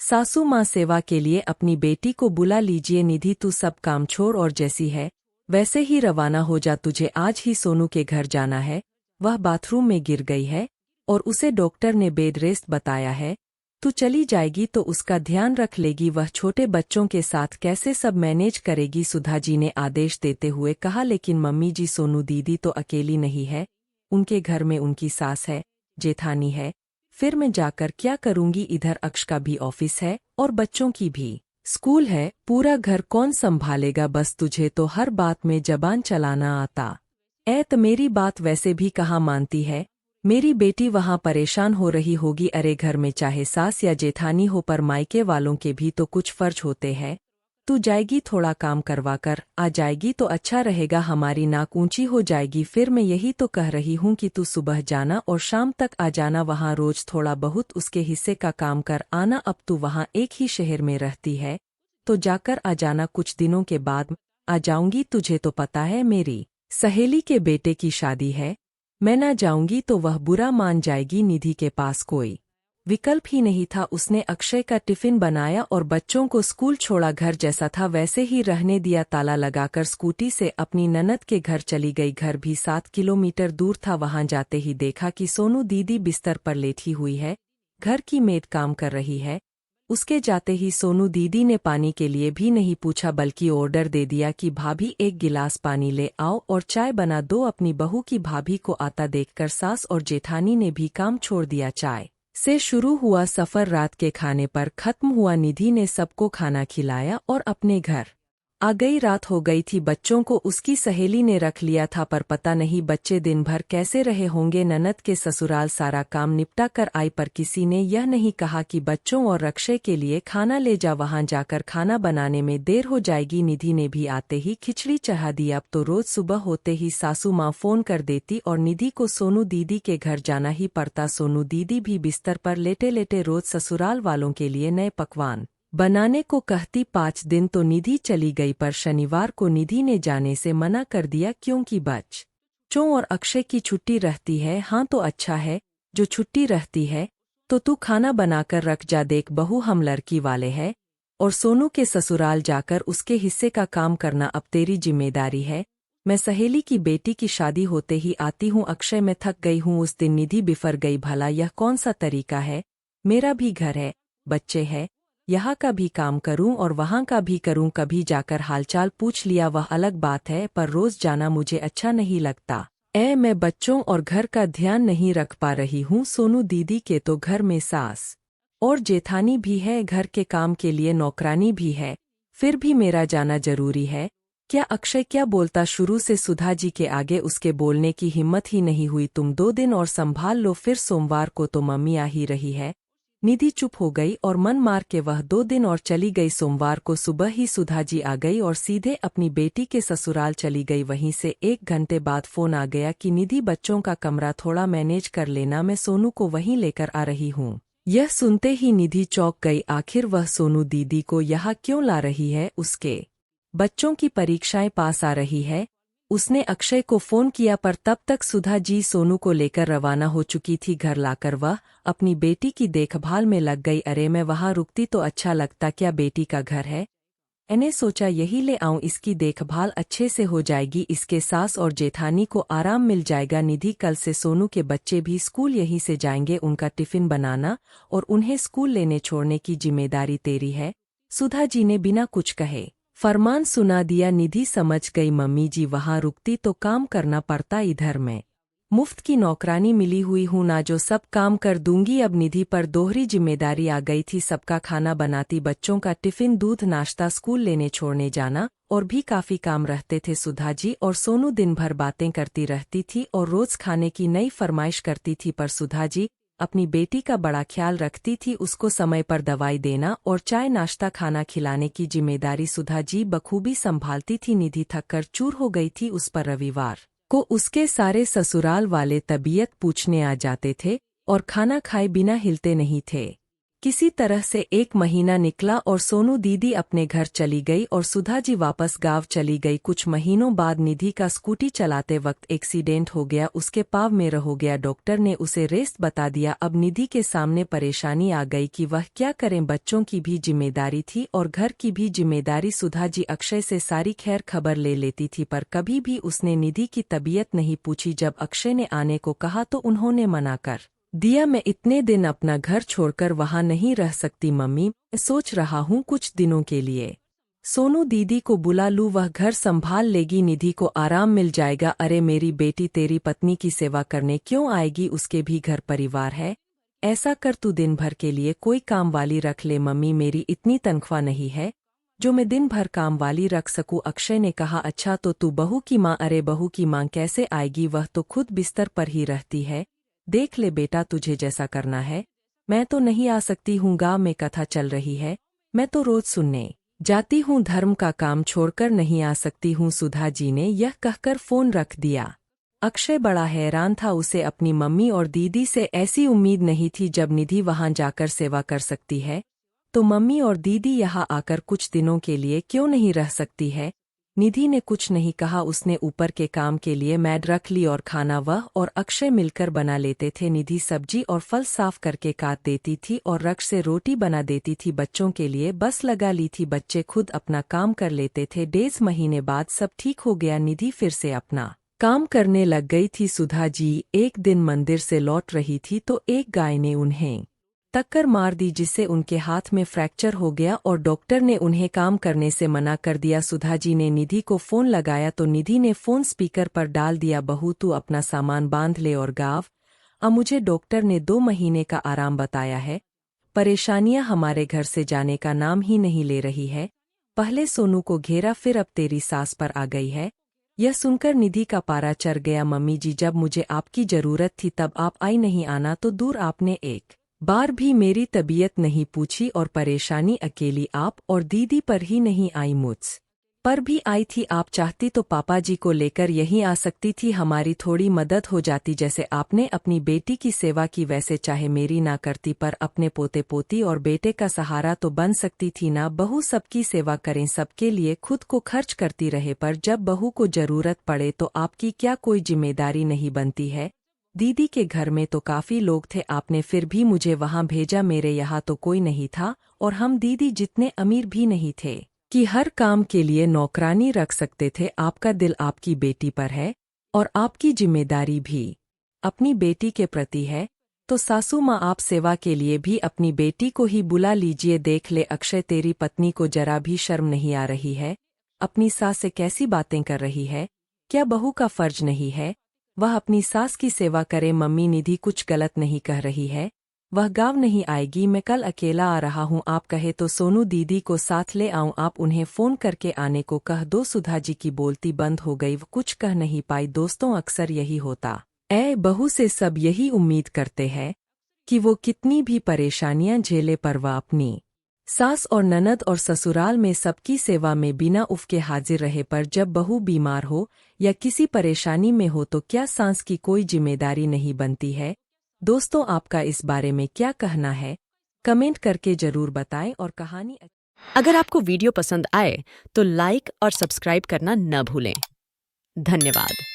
सासू माँ सेवा के लिए अपनी बेटी को बुला लीजिए। निधि तू सब काम छोड़ और जैसी है वैसे ही रवाना हो जा, तुझे आज ही सोनू के घर जाना है। वह बाथरूम में गिर गई है और उसे डॉक्टर ने बेड रेस्ट बताया है। तू चली जाएगी तो उसका ध्यान रख लेगी, वह छोटे बच्चों के साथ कैसे सब मैनेज करेगी, सुधा जी ने आदेश देते हुए कहा। लेकिन मम्मी जी, सोनू दीदी तो अकेली नहीं है, उनके घर में उनकी सास है, जेठानी है, फिर मैं जाकर क्या करूंगी, इधर अक्ष का भी ऑफिस है और बच्चों की भी स्कूल है, पूरा घर कौन संभालेगा, बस तुझे तो हर बात में जबान चलाना आता। तो मेरी बात वैसे भी कहाँ मानती है, मेरी बेटी वहाँ परेशान हो रही होगी। अरे घर में चाहे सास या जेठानी हो पर मायके वालों के भी तो कुछ फर्ज होते हैं। तू जाएगी थोड़ा काम करवा कर आ जाएगी तो अच्छा रहेगा, हमारी नाक ऊंची हो जाएगी। फिर मैं यही तो कह रही हूँ कि तू सुबह जाना और शाम तक आ जाना, वहाँ रोज थोड़ा बहुत उसके हिस्से का काम कर आना। अब तू वहाँ एक ही शहर में रहती है तो जाकर आ जाना, कुछ दिनों के बाद आ जाऊंगी। तुझे तो पता है मेरी सहेली के बेटे की शादी है, मैं ना जाऊंगी तो वह बुरा मान जाएगी। निधि के पास कोई विकल्प ही नहीं था, उसने अक्षय का टिफिन बनाया और बच्चों को स्कूल छोड़ा। घर जैसा था वैसे ही रहने दिया, ताला लगाकर स्कूटी से अपनी ननद के घर चली गई। घर भी 7 किलोमीटर दूर था। वहां जाते ही देखा कि सोनू दीदी बिस्तर पर लेटी हुई है, घर की मेड काम कर रही है। उसके जाते ही सोनू दीदी ने पानी के लिए भी नहीं पूछा बल्कि ऑर्डर दे दिया कि भाभी एक गिलास पानी ले आओ और चाय बना दो। अपनी बहू की भाभी को आता देखकर सास और जेठानी ने भी काम छोड़ दिया। चाय से शुरू हुआ सफर रात के खाने पर खत्म हुआ। निधि ने सबको खाना खिलाया और अपने घर आ गई। रात हो गई थी, बच्चों को उसकी सहेली ने रख लिया था पर पता नहीं बच्चे दिन भर कैसे रहे होंगे। ननद के ससुराल सारा काम निपटा कर आई पर किसी ने यह नहीं कहा कि बच्चों और रक्षे के लिए खाना ले जा, वहां जाकर खाना बनाने में देर हो जाएगी। निधि ने भी आते ही खिचड़ी चढ़ा दी। अब तो रोज सुबह होते ही सासू माँ फोन कर देती और निधि को सोनू दीदी के घर जाना ही पड़ता। सोनू दीदी भी बिस्तर पर लेटे लेटे रोज ससुराल वालों के लिए नए पकवान बनाने को कहती। 5 दिन तो निधि चली गई पर शनिवार को निधि ने जाने से मना कर दिया क्योंकि बच्चों और अक्षय की छुट्टी रहती है। हाँ तो अच्छा है, जो छुट्टी रहती है तो तू खाना बनाकर रख जा, देख बहू हम लड़की वाले हैं और सोनू के ससुराल जाकर उसके हिस्से का काम करना अब तेरी जिम्मेदारी है। मैं सहेली की बेटी की शादी होते ही आती हूँ। अक्षय मैं थक गई हूँ। उस दिन निधि बिफर गई, भला यह कौन सा तरीका है, मेरा भी घर है, बच्चे हैं, यहाँ का भी काम करूं और वहाँ का भी करूं। कभी जाकर हालचाल पूछ लिया वह अलग बात है, पर रोज जाना मुझे अच्छा नहीं लगता। मैं बच्चों और घर का ध्यान नहीं रख पा रही हूँ। सोनू दीदी के तो घर में सास और जेठानी भी है, घर के काम के लिए नौकरानी भी है, फिर भी मेरा जाना जरूरी है क्या? अक्षय क्या बोलता, शुरू से सुधा जी के आगे उसके बोलने की हिम्मत ही नहीं हुई। तुम 2 दिन और संभाल लो, फिर सोमवार को तो मम्मी आ ही रही है। निधि चुप हो गई और मन मार के वह 2 दिन और चली गई। सोमवार को सुबह ही सुधा जी आ गई और सीधे अपनी बेटी के ससुराल चली गई। वहीं से 1 घंटे बाद फोन आ गया कि निधि बच्चों का कमरा थोड़ा मैनेज कर लेना, मैं सोनू को वहीं लेकर आ रही हूँ। यह सुनते ही निधि चौंक गई, आखिर वह सोनू दीदी को यहाँ क्यों ला रही है? उसके बच्चों की परीक्षाएं पास आ रही है। उसने अक्षय को फोन किया पर तब तक सुधा जी सोनू को लेकर रवाना हो चुकी थी। घर लाकर वह अपनी बेटी की देखभाल में लग गई। अरे मैं वहां रुकती तो अच्छा लगता, क्या बेटी का घर है, मैंने सोचा यही ले आऊं, इसकी देखभाल अच्छे से हो जाएगी, इसके सास और जेठानी को आराम मिल जाएगा। निधि कल से सोनू के बच्चे भी स्कूल यहीं से जाएंगे, उनका टिफिन बनाना और उन्हें स्कूल लेने छोड़ने की जिम्मेदारी तेरी है। सुधा जी ने बिना कुछ कहे फरमान सुना दिया। निधि समझ गई, मम्मी जी वहां रुकती तो काम करना पड़ता, इधर मैं मुफ्त की नौकरानी मिली हुई हूं ना, जो सब काम कर दूंगी। अब निधि पर दोहरी जिम्मेदारी आ गई थी, सबका खाना बनाती, बच्चों का टिफिन, दूध, नाश्ता, स्कूल लेने छोड़ने जाना और भी काफी काम रहते थे। सुधा जी और सोनू दिन भर बातें करती रहती थी और रोज खाने की नई फरमाइश करती थी, पर सुधा जी अपनी बेटी का बड़ा ख्याल रखती थी, उसको समय पर दवाई देना और चाय नाश्ता खाना खिलाने की जिम्मेदारी सुधा जी बखूबी संभालती थी। निधि थक कर चूर हो गई थी। उस पर रविवार को उसके सारे ससुराल वाले तबीयत पूछने आ जाते थे और खाना खाए बिना हिलते नहीं थे। किसी तरह से 1 महीना निकला और सोनू दीदी अपने घर चली गई और सुधा जी वापस गांव चली गई। कुछ महीनों बाद निधि का स्कूटी चलाते वक्त एक्सीडेंट हो गया, उसके पाँव में हो गया। डॉक्टर ने उसे रेस्ट बता दिया। अब निधि के सामने परेशानी आ गई कि वह क्या करें। बच्चों की भी जिम्मेदारी थी और घर की भी जिम्मेदारी। सुधा जी अक्षय से सारी खैर खबर ले लेती थी, पर कभी भी उसने निधि की तबीयत नहीं पूछी। जब अक्षय ने आने को कहा तो उन्होंने मना कर दिया। मैं इतने दिन अपना घर छोड़कर वहां नहीं रह सकती मम्मी, मैं सोच रहा हूं कुछ दिनों के लिए सोनू दीदी को बुला लूं, वह घर संभाल लेगी, निधि को आराम मिल जाएगा। अरे मेरी बेटी तेरी पत्नी की सेवा करने क्यों आएगी, उसके भी घर परिवार है। ऐसा कर तू दिन भर के लिए कोई काम वाली रख ले। मम्मी मेरी इतनी तनख्वाह नहीं है जो मैं दिन भर काम वाली रख सकूं। अक्षय ने कहा अच्छा तो तू बहू की माँ। अरे बहू की माँ कैसे आएगी, वह तो खुद बिस्तर पर ही रहती है। देख ले बेटा तुझे जैसा करना है, मैं तो नहीं आ सकती हूँ। गाँव में कथा चल रही है, मैं तो रोज सुनने जाती हूँ, धर्म का काम छोड़कर नहीं आ सकती हूँ। सुधा जी ने यह कहकर फोन रख दिया। अक्षय बड़ा हैरान था, उसे अपनी मम्मी और दीदी से ऐसी उम्मीद नहीं थी। जब निधि वहां जाकर सेवा कर सकती है तो मम्मी और दीदी यहाँ आकर कुछ दिनों के लिए क्यों नहीं रह सकती है। निधि ने कुछ नहीं कहा, उसने ऊपर के काम के लिए मैड रख ली और खाना वह और अक्षय मिलकर बना लेते थे। निधि सब्जी और फल साफ करके काट देती थी और रख से रोटी बना देती थी। बच्चों के लिए बस लगा ली थी, बच्चे खुद अपना काम कर लेते थे। 1.5 महीने बाद सब ठीक हो गया, निधि फिर से अपना काम करने लग गई थी। सुधा जी एक दिन मंदिर से लौट रही थी तो एक गाय ने उन्हें टक्कर मार दी, जिससे उनके हाथ में फ्रैक्चर हो गया और डॉक्टर ने उन्हें काम करने से मना कर दिया। सुधा जी ने निधि को फोन लगाया तो निधि ने फोन स्पीकर पर डाल दिया। बहू तू अपना सामान बांध ले और गाँव अब मुझे डॉक्टर ने 2 महीने का आराम बताया है। परेशानियां हमारे घर से जाने का नाम ही नहीं ले रही है। पहले सोनू को घेरा, फिर अब तेरी सास पर आ गई है। यह सुनकर निधि का पारा चढ़ गया। मम्मी जी जब मुझे आपकी जरूरत थी तब आप आई, नहीं आना तो दूर, आपने एक बार भी मेरी तबीयत नहीं पूछी और परेशानी अकेली आप और दीदी पर ही नहीं आई, मुझ पर भी आई थी। आप चाहती तो पापा जी को लेकर यहीं आ सकती थी, हमारी थोड़ी मदद हो जाती। जैसे आपने अपनी बेटी की सेवा की वैसे चाहे मेरी ना करती, पर अपने पोते पोती और बेटे का सहारा तो बन सकती थी ना। बहू सबकी सेवा करें, सबके लिए खुद को खर्च करती रहे, पर जब बहू को जरूरत पड़े तो आपकी क्या कोई जिम्मेदारी नहीं बनती है। दीदी के घर में तो काफी लोग थे, आपने फिर भी मुझे वहां भेजा, मेरे यहाँ तो कोई नहीं था और हम दीदी जितने अमीर भी नहीं थे कि हर काम के लिए नौकरानी रख सकते थे। आपका दिल आपकी बेटी पर है और आपकी जिम्मेदारी भी अपनी बेटी के प्रति है, तो सासू माँ आप सेवा के लिए भी अपनी बेटी को ही बुला लीजिए। देख ले अक्षय, तेरी पत्नी को जरा भी शर्म नहीं आ रही है, अपनी सास से कैसी बातें कर रही है। क्या बहू का फर्ज नहीं है वह अपनी सास की सेवा करे। मम्मी निधि कुछ गलत नहीं कह रही है, वह गाँव नहीं आएगी, मैं कल अकेला आ रहा हूँ, आप कहे तो सोनू दीदी को साथ ले आऊं, आप उन्हें फोन करके आने को कह दो। सुधा जी की बोलती बंद हो गई, वो कुछ कह नहीं पाई। दोस्तों अक्सर यही होता है, बहू से सब यही उम्मीद करते हैं कि वो कितनी भी परेशानियां झेले, पर वह अपनी सास और ननद और ससुराल में सबकी सेवा में बिना उफ के हाजिर रहे। पर जब बहू बीमार हो या किसी परेशानी में हो तो क्या सास की कोई जिम्मेदारी नहीं बनती है। दोस्तों आपका इस बारे में क्या कहना है, कमेंट करके जरूर बताएं। और कहानी अगर आपको वीडियो पसंद आए तो लाइक और सब्सक्राइब करना न भूलें। धन्यवाद।